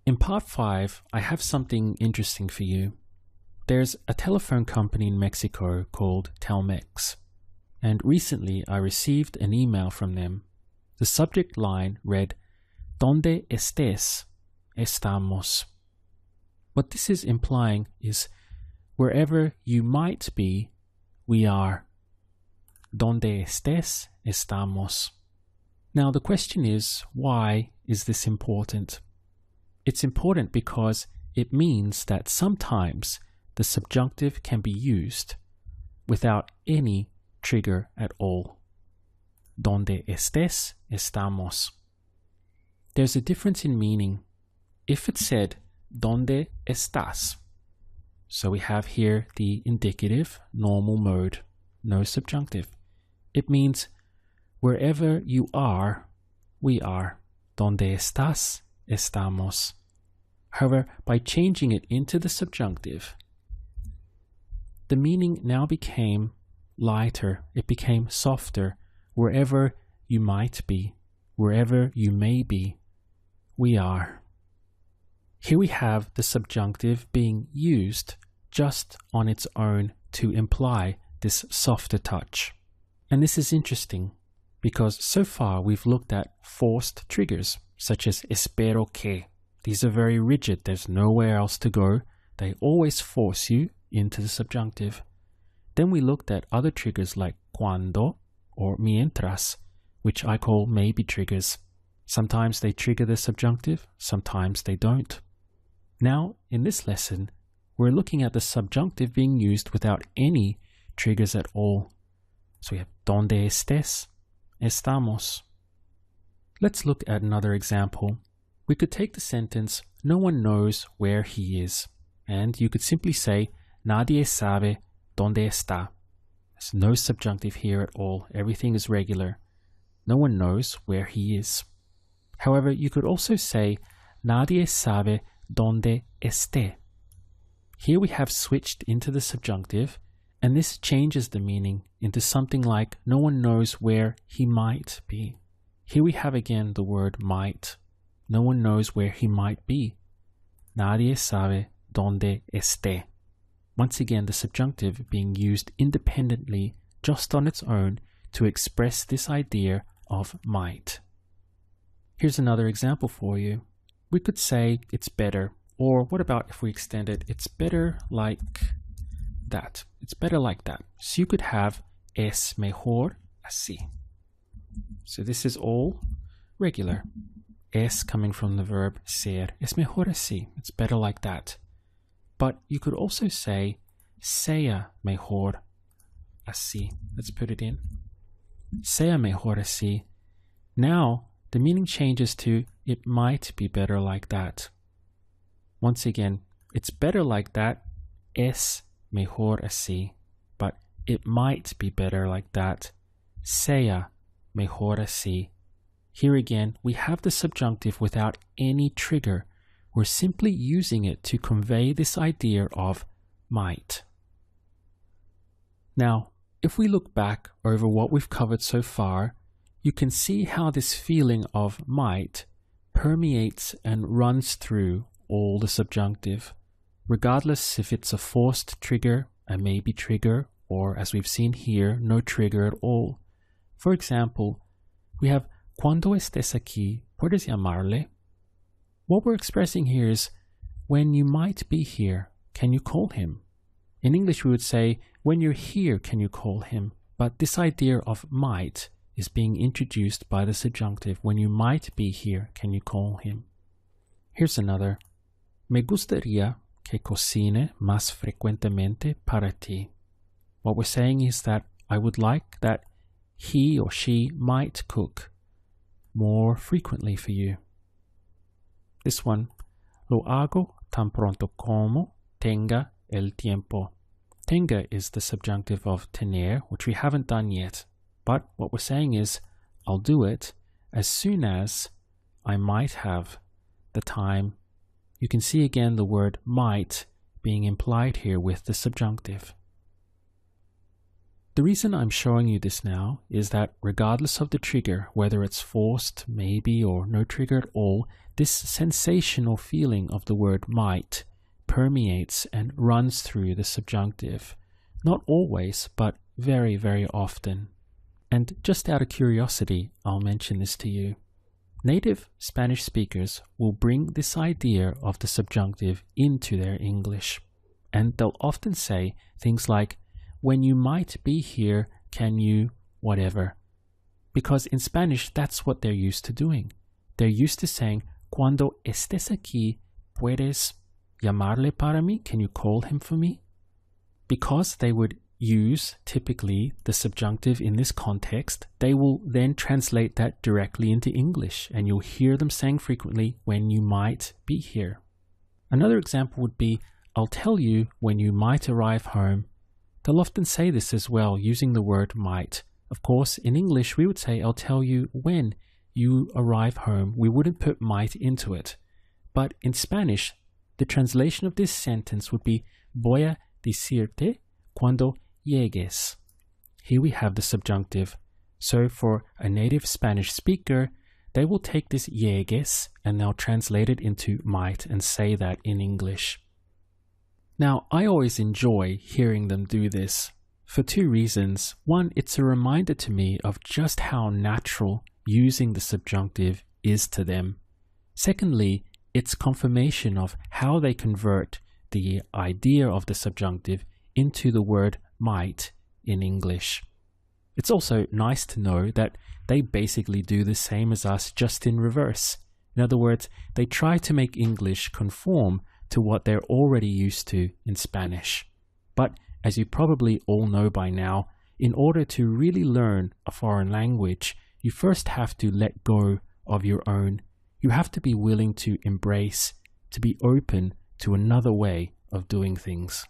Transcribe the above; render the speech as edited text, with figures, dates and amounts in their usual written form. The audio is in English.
In part 5, I have something interesting for you. There's a telephone company in Mexico called Telmex, and recently I received an email from them. The subject line read, "Donde estés, estamos." What this is implying is, wherever you might be, we are. Donde estés, estamos. Now the question is, why is this important? It's important because it means that sometimes the subjunctive can be used without any trigger at all. Donde estés, estamos. There's a difference in meaning. If it said, donde estás, so we have here the indicative, normal mode, no subjunctive. It means wherever you are, we are. Donde estás, estamos. However, by changing it into the subjunctive, the meaning now became lighter. It became softer. Wherever you might be, wherever you may be, we are. Here we have the subjunctive being used just on its own to imply this softer touch. And this is interesting because so far we've looked at forced triggers, such as espero que. These are very rigid. There's nowhere else to go. They always force you into the subjunctive. Then we looked at other triggers like cuando or mientras, which I call maybe triggers. Sometimes they trigger the subjunctive, sometimes they don't. Now, in this lesson, we're looking at the subjunctive being used without any triggers at all. So we have donde estés, estamos. Let's look at another example. We could take the sentence, no one knows where he is. And you could simply say, nadie sabe donde está. There's no subjunctive here at all. Everything is regular. No one knows where he is. However, you could also say, nadie sabe donde esté. Here we have switched into the subjunctive, and this changes the meaning into something like, no one knows where he might be. Here we have again the word might. No one knows where he might be. Nadie sabe donde esté. Once again, the subjunctive being used independently, just on its own, to express this idea of might. Here's another example for you. We could say it's better, or what about if we extend it, it's better like that. It's better like that. So you could have es mejor así. So this is all regular. Es coming from the verb ser. Es mejor así. It's better like that. But you could also say sea mejor así. Let's put it in. Sea mejor así. Now the meaning changes to it might be better like that. Once again, it's better like that. Es mejor así. But it might be better like that. Sea mejor así. Here again, we have the subjunctive without any trigger. We're simply using it to convey this idea of might. Now, if we look back over what we've covered so far, you can see how this feeling of might permeates and runs through all the subjunctive, regardless if it's a forced trigger, a maybe trigger, or as we've seen here, no trigger at all. For example, we have cuando estés aquí, puedes llamarle. What we're expressing here is, when you might be here, can you call him? In English we would say, when you're here, can you call him? But this idea of might is being introduced by the subjunctive. When you might be here, can you call him? Here's another. Me gustaría que cocine más frecuentemente para ti. What we're saying is that I would like that he or she might cook more frequently for you. This one, lo hago tan pronto como tenga el tiempo. Tenga is the subjunctive of tener, which we haven't done yet. But what we're saying is, I'll do it as soon as I might have the time. You can see again the word might being implied here with the subjunctive. The reason I'm showing you this now is that regardless of the trigger, whether it's forced, maybe, or no trigger at all, this sensational feeling of the word might permeates and runs through the subjunctive. Not always, but very, very often. And just out of curiosity, I'll mention this to you. Native Spanish speakers will bring this idea of the subjunctive into their English. And they'll often say things like, when you might be here, can you, whatever. Because in Spanish, that's what they're used to doing. They're used to saying, cuando estés aquí, puedes llamarle para mí? Can you call him for me? Because they would use typically the subjunctive in this context, they will then translate that directly into English, and you'll hear them saying frequently, when you might be here. Another example would be, I'll tell you when you might arrive home. They'll often say this as well, using the word might. Of course, in English, we would say, I'll tell you when you arrive home. We wouldn't put might into it. But in Spanish, the translation of this sentence would be, voy a decirte cuando llegues. Here we have the subjunctive. So for a native Spanish speaker, they will take this llegues and they'll translate it into might and say that in English. Now, I always enjoy hearing them do this for two reasons. One, it's a reminder to me of just how natural using the subjunctive is to them. Secondly, it's confirmation of how they convert the idea of the subjunctive into the word might in English. It's also nice to know that they basically do the same as us, just in reverse. In other words, they try to make English conform to what they're already used to in Spanish. But as you probably all know by now, in order to really learn a foreign language, you first have to let go of your own. You have to be willing to embrace, to be open to another way of doing things.